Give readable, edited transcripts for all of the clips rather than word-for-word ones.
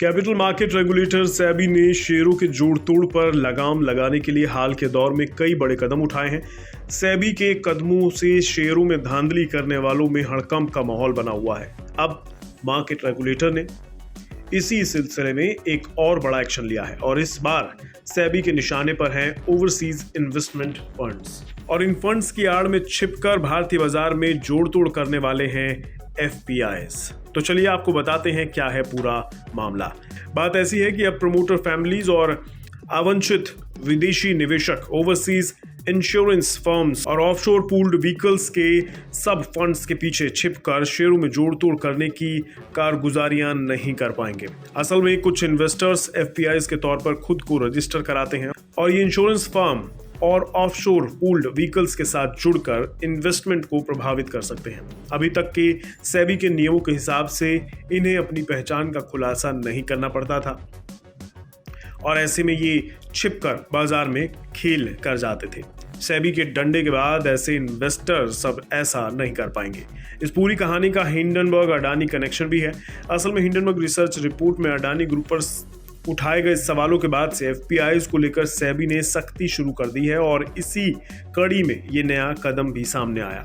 Capital market regulator SEBI ने शेयरों के जोड़ तोड़ पर लगाम लगाने के लिए हाल के दौर में कई बड़े कदम उठाए हैं। सेबी के कदमों से शेयरों में धांधली करने वालों में हड़कंप का माहौल बना हुआ है। अब मार्केट रेगुलेटर ने इसी सिलसिले में एक और बड़ा एक्शन लिया है और इस बार सेबी के निशाने पर हैं ओवरसीज इन्वेस्टमेंट फंड्स और इन फंड्स की आड़ में छिपकर भारतीय बाजार में जोड़ तोड़ करने वाले हैं FPIs। तो चलिए आपको बताते हैं क्या है पूरा मामला। बात ऐसी है कि अब प्रमोटर फैमिलीज और अवांछित विदेशी निवेशक ओवरसीज इंश्योरेंस फर्म्स और ऑफशोर पूल्ड व्हीकल्स के सब फंड्स के पीछे छिपकर शेयरों में जोड़ तोड़ करने की कारगुजारियां नहीं कर पाएंगे। असल में कुछ इन्वेस्टर्स FPIs के तौर पर खुद को रजिस्टर कराते हैं और ये इंश्योरेंस फर्म और ऑफशोर पूल्ड व्हीकल्स के साथ जुड़कर इन्वेस्टमेंट को प्रभावित कर सकते हैं। अभी तक के सेबी के नियमों के हिसाब से इन्हें अपनी पहचान का खुलासा नहीं करना पड़ता था और ऐसे में ये छिपकर बाजार में खेल कर जाते थे। सेबी के डंडे के बाद ऐसे इन्वेस्टर सब ऐसा नहीं कर पाएंगे। इस पूरी कहानी का हिंडनबर्ग अडानी कनेक्शन भी है। असल में हिंडनबर्ग रिसर्च रिपोर्ट में अडानी ग्रुप पर उठाए गए सवालों के बाद से FPIs को लेकर सेबी ने सख्ती शुरू कर दी है और इसी कड़ी में ये नया कदम भी सामने आया।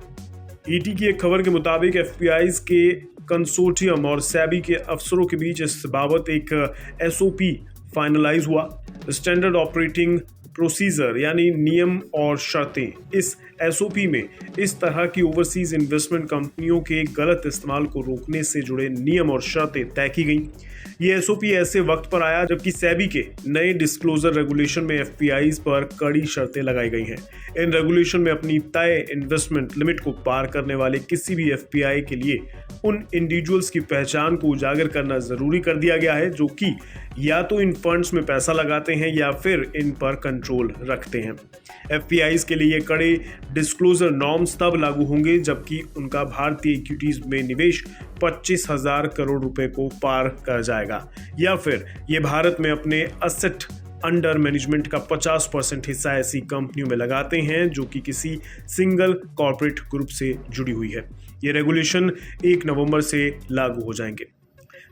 ET की एक खबर के मुताबिक FPIs के कंसोर्टियम और सेबी के अफसरों के बीच इस बाबत एक SOP फाइनलाइज हुआ। स्टैंडर्ड ऑपरेटिंग प्रोसीजर यानी नियम और शर्तें। इस SOP में इस तरह की ओवरसीज इन्वेस्टमेंट कंपनियों के गलत इस्तेमाल को रोकने से जुड़े नियम और शर्तें तय की गई। ये SOP ऐसे वक्त पर आया जबकि सेबी के नए डिस्क्लोजर रेगुलेशन में FPIs पर कड़ी शर्तें लगाई गई हैं। इन रेगुलेशन में अपनी तय इन्वेस्टमेंट लिमिट को पार करने वाले किसी भी FPI के लिए उन इंडिविजुअल्स की पहचान को उजागर करना जरूरी कर दिया गया है जो कि या तो इन फंड्स में पैसा लगाते हैं या फिर इन पर कंट्रोल रखते हैं। FPIs के लिए कड़े डिस्क्लोजर नॉर्म्स तब लागू होंगे जबकि उनका भारतीय इक्विटीज में निवेश 25,000 करोड़ रुपए को पार कर जाएगा या फिर ये भारत में अपने असेट अंडर मैनेजमेंट का 50% हिस्सा ऐसी कंपनियों में लगाते हैं जो कि किसी सिंगल कॉर्पोरेट ग्रुप से जुड़ी हुई है। ये रेगुलेशन 1 नवंबर से लागू हो जाएंगे।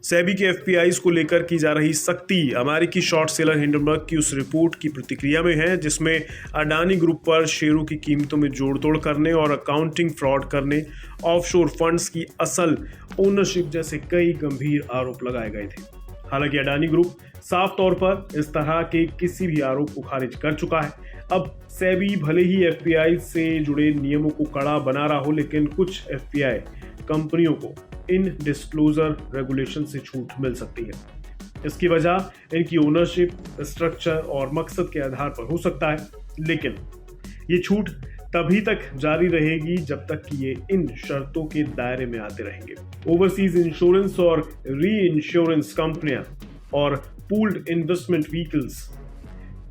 सेबी के FPIs को लेकर की जा रही सख्ती अमेरिकी शॉर्ट सेलर हिंडनबर्ग की उस रिपोर्ट की प्रतिक्रिया में है जिसमें अडानी ग्रुप पर शेयरों की कीमतों में जोड़ तोड़ करने और अकाउंटिंग फ्रॉड करने, ऑफशोर फंड्स की असल ओनरशिप जैसे कई गंभीर आरोप लगाए गए थे। हालांकि अडानी ग्रुप साफ तौर पर इस तरह के किसी भी आरोप को खारिज कर चुका है। अब सेबी भले ही FPI से जुड़े नियमों को कड़ा बना रहा हो लेकिन कुछ FPI कंपनियों को इन डिस्क्लोजर रेगुलेशन से छूट मिल सकती है। इसकी वजह इनकी ओनरशिप स्ट्रक्चर और मकसद के आधार पर हो सकता है, लेकिन ये छूट तभी तक जारी रहेगी जब तक कि ये इन शर्तों के दायरे में आते रहेंगे। ओवरसीज इंश्योरेंस और री इंश्योरेंस कंपनियां और pooled investment vehicles,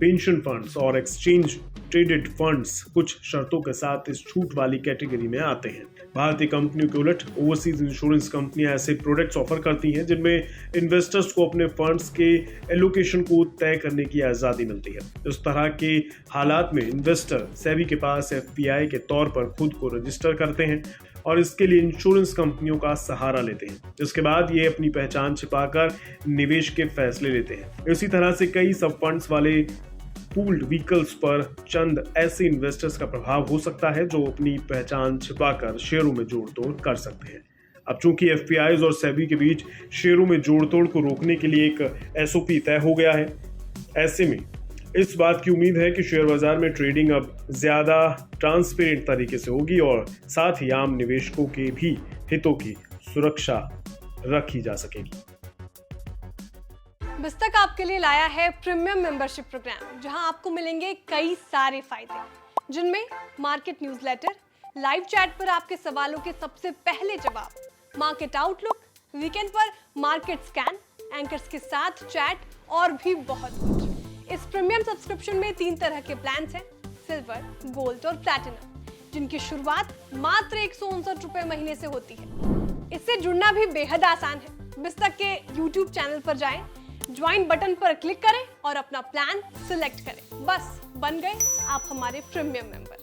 pension funds और एक्सचेंज ट्रेडेड फंड्स कुछ शर्तों के साथ इस छूट वाली कैटेगरी में आते हैं। भारतीय कंपनियों के उलट ओवरसीज इंश्योरेंस कंपनियां ऐसे प्रोडक्ट्स ऑफर करती हैं जिनमें इन्वेस्टर्स को अपने फंड्स के एलोकेशन को तय करने की आज़ादी मिलती है। इस तरह के हालात में इन्वेस्टर सेबी के पास FPI के तौर पर खुद को रजिस्टर करते हैं और इसके लिए इंश्योरेंस कंपनियों का सहारा लेते हैं। इसके बाद ये अपनी पहचान छिपाकर निवेश के फैसले लेते हैं। इसी तरह से कई सब फंड्स वाले पूल्ड व्हीकल्स पर चंद ऐसे इन्वेस्टर्स का प्रभाव हो सकता है जो अपनी पहचान छिपाकर शेयरों में जोड़ तोड़ कर सकते हैं। अब चूंकि FPIs और सेबी के बीच शेयरों में जोड़ तोड़ को रोकने के लिए एक SOP तय हो गया है, ऐसे में इस बात की उम्मीद है कि शेयर बाजार में ट्रेडिंग अब ज्यादा ट्रांसपेरेंट तरीके से होगी और साथ ही आम निवेशकों के भी हितों की सुरक्षा रखी जा सकेगी। बिस्तक आपके लिए लाया है प्रीमियम मेंबरशिप प्रोग्राम जहां आपको मिलेंगे कई सारे फायदे, जिनमें मार्केट न्यूज़लेटर, लाइव चैट पर आपके सवालों के सबसे पहले जवाब, मार्केट आउटलुक, वीकेंड पर मार्केट स्कैन, एंकर्स के साथ चैट और भी बहुत कुछ। इस प्रीमियम सब्सक्रिप्शन में 3 तरह के प्लान्स हैं, सिल्वर, गोल्ड और प्लैटिनम, जिनकी शुरुआत मात्र 159 रुपए महीने से होती है। इससे जुड़ना भी बेहद आसान है। बिस्तक के YouTube चैनल पर जाएं, ज्वाइन बटन पर क्लिक करें और अपना प्लान सिलेक्ट करें। बस बन गए आप हमारे प्रीमियम मेंबर।